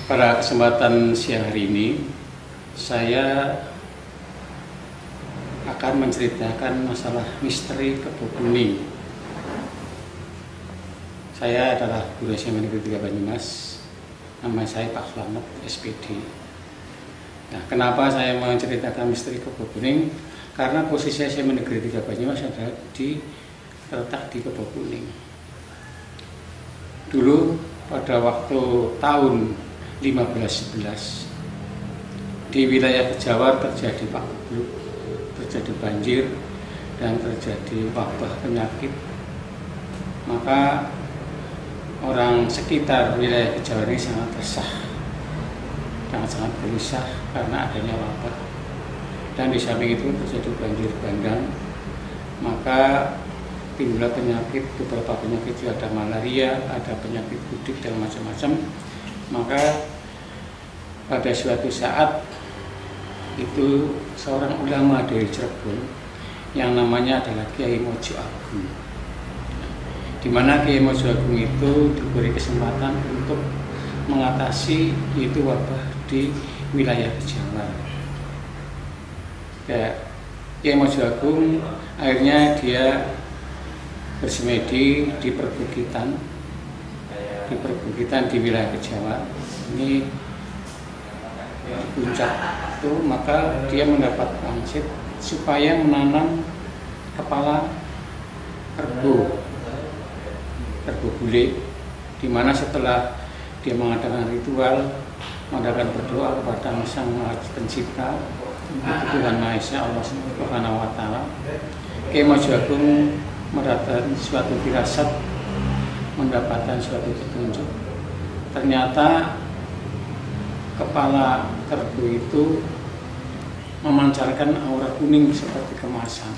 Pada kesempatan siang hari ini, saya akan menceritakan masalah misteri Kebo Kuning. Saya adalah guru SMA Negeri 3 Banyumas. Nama saya Pak Slamet, SPD. Nah, kenapa saya menceritakan misteri Kebo Kuning? Karena posisi SMA Negeri 3 Banyumas adalah terletak di Kebo Kuning. Dulu pada waktu tahun 1511 di wilayah Kejawar terjadi pakbuk, terjadi banjir dan terjadi wabah penyakit. Maka orang sekitar wilayah Kejawar ini sangat resah, sangat gelisah karena adanya wabah. Dan di samping itu terjadi banjir bandang, maka timbullah penyakit, beberapa penyakit, ada malaria, ada penyakit kudik dan macam-macam. Maka pada suatu saat itu seorang ulama dari Cirebon yang namanya adalah Kiai Mojo Agung, di mana Kiai Mojo Agung itu diberi kesempatan untuk mengatasi itu wabah di wilayah Kejawar. Ya, Kiai Mojo Agung akhirnya dia bersemedi di perbukitan di wilayah Kejawar. Ini puncak itu, maka dia mendapat pangsit supaya menanam kepala kerbau bule, di mana setelah dia mengadakan ritual, mengadakan berdoa kepada Sang Pencipta, Tuhan Maha Esa, Allah Subhanahu wa Ta'ala, Kiai Mojo Agung mendapatkan suatu firasat, mendapatkan suatu petunjuk. Ternyata kepala kerbau itu memancarkan aura kuning seperti kemasan.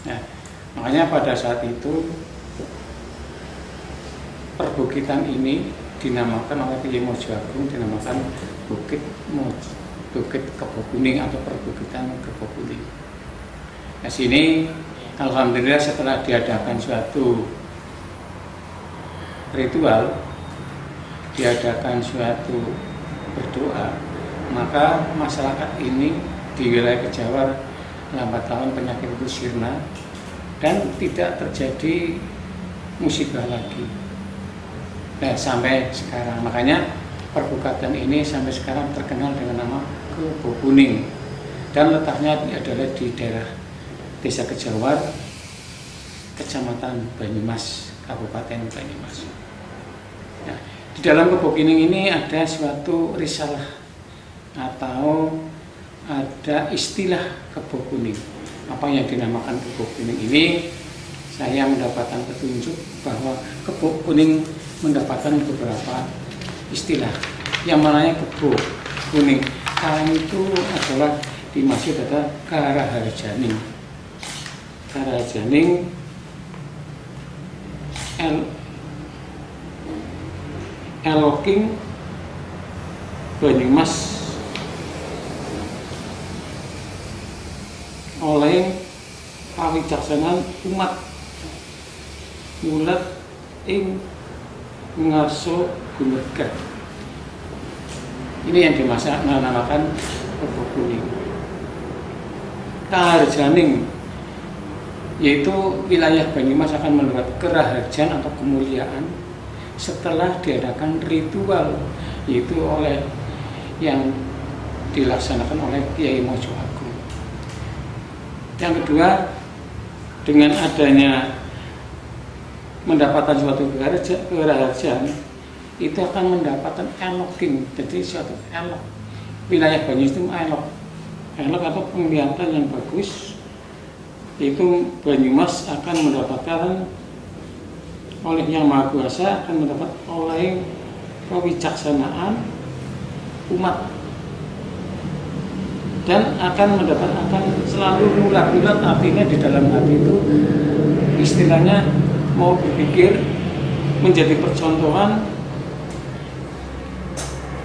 Nah, makanya pada saat itu perbukitan ini dinamakan oleh Kiai Mojo Agung, dinamakan Bukit Kebo Kuning atau Perbukitan Kebo Kuning. Nah, sini alhamdulillah setelah diadakan suatu ritual, diadakan suatu berdoa, maka masyarakat ini di wilayah Kejawar lambat laun penyakit itu sirna dan tidak terjadi musibah lagi. Nah, sampai sekarang, makanya perbukitan ini sampai sekarang terkenal dengan nama Kebo Kuning, dan letaknya adalah di daerah Desa Kejawar, Kecamatan Banyumas, Kabupaten Banyumas. Nah, di dalam Kebo Kuning ini ada suatu risalah atau ada istilah Kebo Kuning. Apa yang dinamakan Kebo Kuning ini, saya mendapatkan petunjuk bahwa Kebo Kuning mendapatkan beberapa istilah. Yang mananya Kebo Kuning sekarang itu adalah dimaksud adalah Karaharjaning. Karaharjaning Eloking Banyumas oleh pawicaksanan umat mulat ing ngarso gumergah. Ini yang dinamakan Kebo Kuning. Karaharjaning yaitu wilayah Banyumas akan mendapat keraharjan atau kemuliaan setelah diadakan ritual, yaitu oleh yang dilaksanakan oleh Kiai Mojo Agung. Yang kedua, dengan adanya mendapatkan suatu keraharjan, itu akan mendapatkan eloking, jadi suatu elok. Wilayah Banyumas itu elok atau penglihatan yang bagus. Itu Banyumas akan mendapatkan oleh Yang Maha Kuasa, akan mendapat oleh kewicaksanaan umat, dan akan selalu mulat-mulat, artinya di dalam hati itu istilahnya mau berpikir menjadi percontohan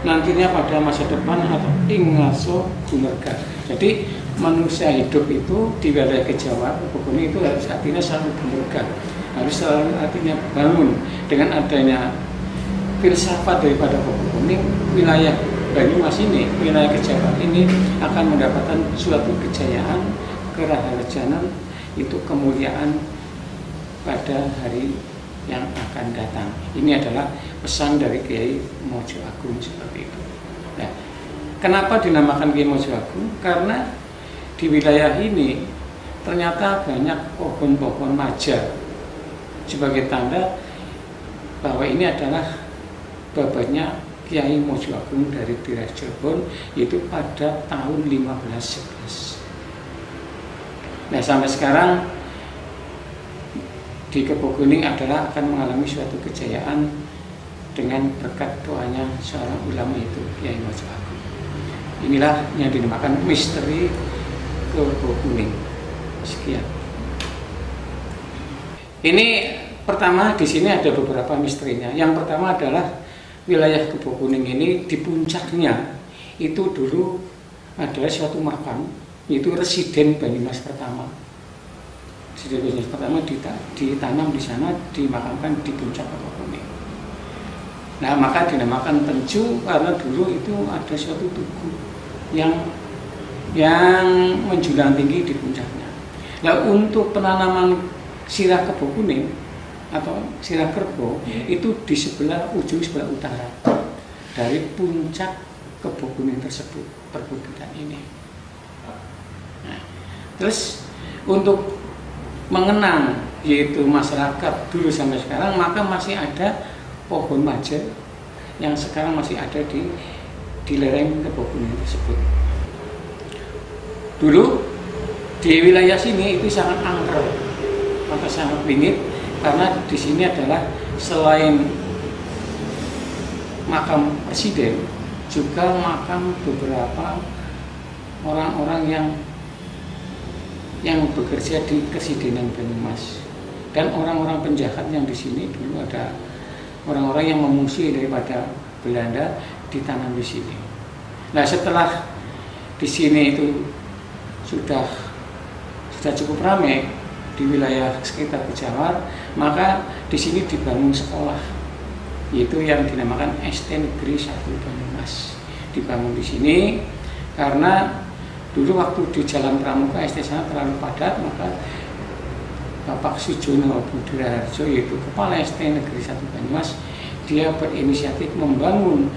nantinya pada masa depan atau ingaso gumergah. Jadi manusia hidup itu di wilayah Kejawar, Kebo Kuning itu harus artinya selalu gumergah, harus selalu artinya bangun. Dengan adanya filsafat daripada Kebo Kuning, wilayah Banyumas ini, wilayah Kejawaran ini akan mendapatkan suatu kejayaan, keraharjanan, itu kemuliaan pada hari yang akan datang. Ini adalah pesan dari Kiai Mojo Agung seperti itu. Nah, kenapa dinamakan Kiai Mojo Agung? Karena di wilayah ini ternyata banyak pohon-pohon maja sebagai tanda bahwa ini adalah babatnya Kiai Mojo Agung dari Tiras Cirebon, yaitu pada tahun 1511. Nah, sampai sekarang di Kebo Kuning adalah akan mengalami suatu kejayaan dengan berkat doanya seorang ulama itu Kiai Mojo Agung. Inilah yang dinamakan misteri Kebo Kuning. Sekian. Ini pertama, di sini ada beberapa misterinya. Yang pertama adalah wilayah Kebo Kuning ini di puncaknya itu dulu adalah suatu makam, yaitu residen Banyumas pertama. Residen Banyumas pertama ditanam di sana, dimakamkan di puncak Kebo Kuning. Nah, maka dinamakan Tenju karena dulu itu ada suatu tugu yang menjulang tinggi di puncaknya. Nah, untuk penanaman sirah Kebo Kuning atau sirah kerbau itu di ujung sebelah utara dari puncak Kebo Kuning tersebut, perbukitan ini. Nah, terus untuk mengenang yaitu masyarakat dulu sampai sekarang, maka masih ada pohon maja yang sekarang masih ada di lereng Kebo Kuning tersebut. Dulu di wilayah sini itu sangat angker atau sangat dingin karena di sini adalah selain makam presiden juga makam beberapa orang-orang yang bekerja di Kesidenan Banyumas dan orang-orang penjahat yang di sini dulu ada orang-orang yang mengungsi daripada Belanda ditanam di sini. Nah, setelah di sini itu sudah cukup ramai di wilayah sekitar Kejawaran, maka di sini dibangun sekolah, yaitu yang dinamakan SD Negeri 1 Banyumas. Dibangun di sini karena dulu waktu di Jalan Pramuka SD sana terlalu padat, maka Bapak Sujono Budiharjo, yaitu Kepala SD Negeri 1 Banyumas, dia berinisiatif membangun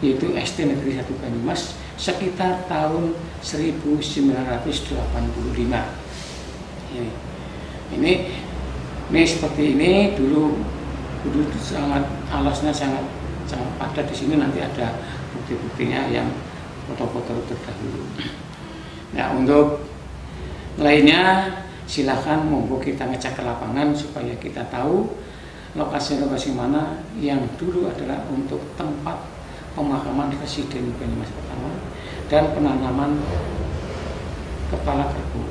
yaitu SD Negeri 1 Banyumas sekitar tahun 1985. Ini seperti ini dulu sangat alasnya sangat padat. Di sini nanti ada bukti-buktinya yang foto-foto terdahulu. Nah, untuk lainnya silakan monggo kita ngecek ke lapangan supaya kita tahu lokasi-lokasi mana yang dulu adalah untuk tempat pemakaman Residen Banyumas pertama dan penanaman kepala kerbau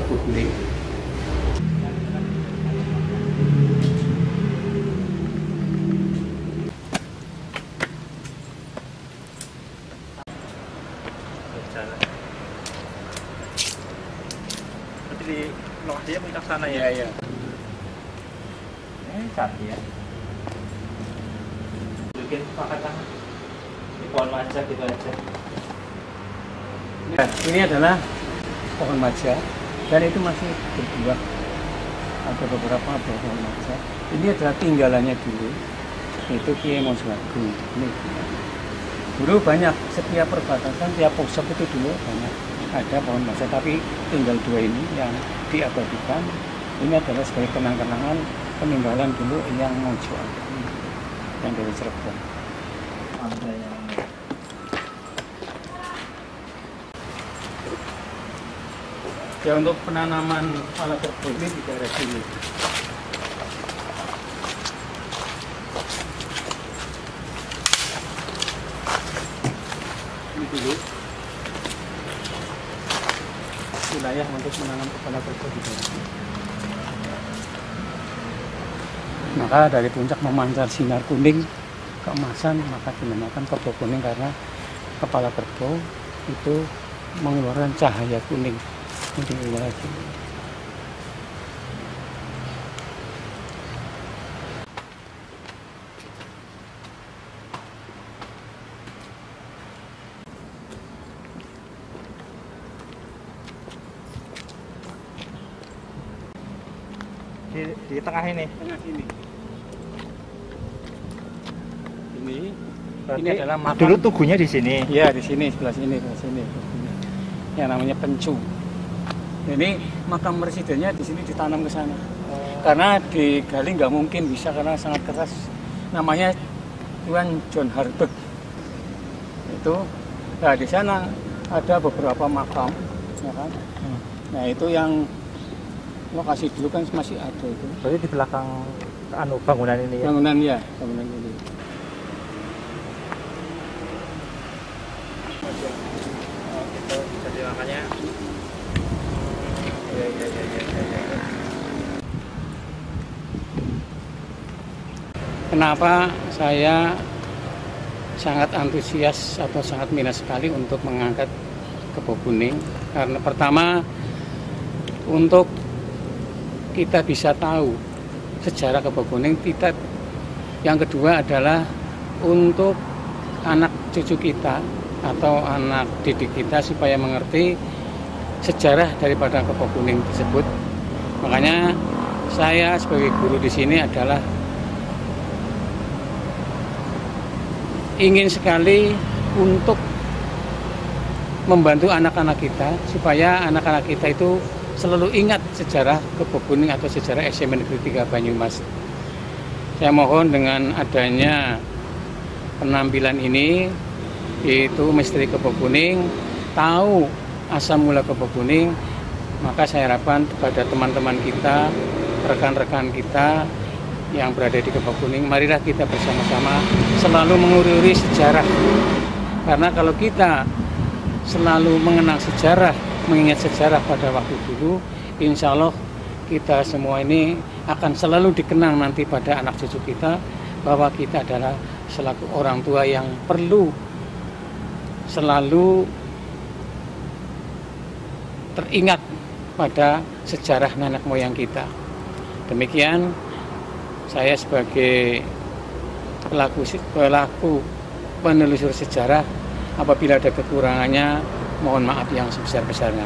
guling. Nanti di lokasinya puncak sana ya? Iya. Cantik ya. Bikin pakai tangan. Ini pohon maja gitu aja. Ini adalah pohon maja dan itu masih berbuah. Ada beberapa pohon maja. Ini adalah tinggalannya dulu. Itu Kiai Mojo Agung. Ini dulu banyak setiap perbatasan, tiap posok itu dulu banyak ada pohon maja, tapi tinggal 2 ini yang diabadikan. Ini adalah sebagai kenang-kenangan peninggalan dulu yang Mojo Agung yang dari Cirebon. Ya, untuk penanaman kepala kerbau ini di daerah sini. Ini dulu wilayah untuk menanam kepala kerbau di daerah sini. Maka dari puncak memancar sinar kuning keemasan, maka dinamakan Kebo Kuning karena kepala kerbau itu mengeluarkan cahaya kuning di wilayah sini. Di tengah ini. Tengah sini. Ini Berarti adalah makam. dulu tugunya di sini. Iya, di sini, sebelah sini. Yang namanya Pencu. Ini makam presidennya di sini ditanam ke sana. Karena digali nggak mungkin bisa karena sangat keras. Namanya Tuan John Harbert. Itu, nah di sana ada beberapa makam, ya kan? Nah itu yang lokasi dulu kan masih ada itu. Berarti di belakang bangunan ini ya? Bangunan ini. Jadi makanya Kenapa saya sangat antusias atau sangat minat sekali untuk mengangkat Kebo Kuning? Karena pertama untuk kita bisa tahu sejarah Kebo Kuning, yang kedua adalah untuk anak cucu kita atau anak didik kita supaya mengerti sejarah daripada Kebo Kuning tersebut. Makanya saya sebagai guru di sini adalah ingin sekali untuk membantu anak-anak kita supaya anak-anak kita itu selalu ingat sejarah Kebo Kuning atau sejarah SMA Negeri 3 Banyumas. Saya mohon dengan adanya penampilan ini, yaitu misteri Kebo Kuning, tahu asal mula Kebo Kuning, maka saya harapkan kepada teman-teman kita, rekan-rekan kita yang berada di Kebo Kuning, marilah kita bersama-sama selalu mengurui sejarah. Karena kalau kita selalu mengenang sejarah, mengingat sejarah pada waktu dulu, insya Allah kita semua ini akan selalu dikenang nanti pada anak cucu kita, bahwa kita adalah selaku orang tua yang perlu selalu teringat pada sejarah nenek moyang kita. Demikian saya sebagai pelaku penelusur sejarah, apabila ada kekurangannya mohon maaf yang sebesar-besarnya.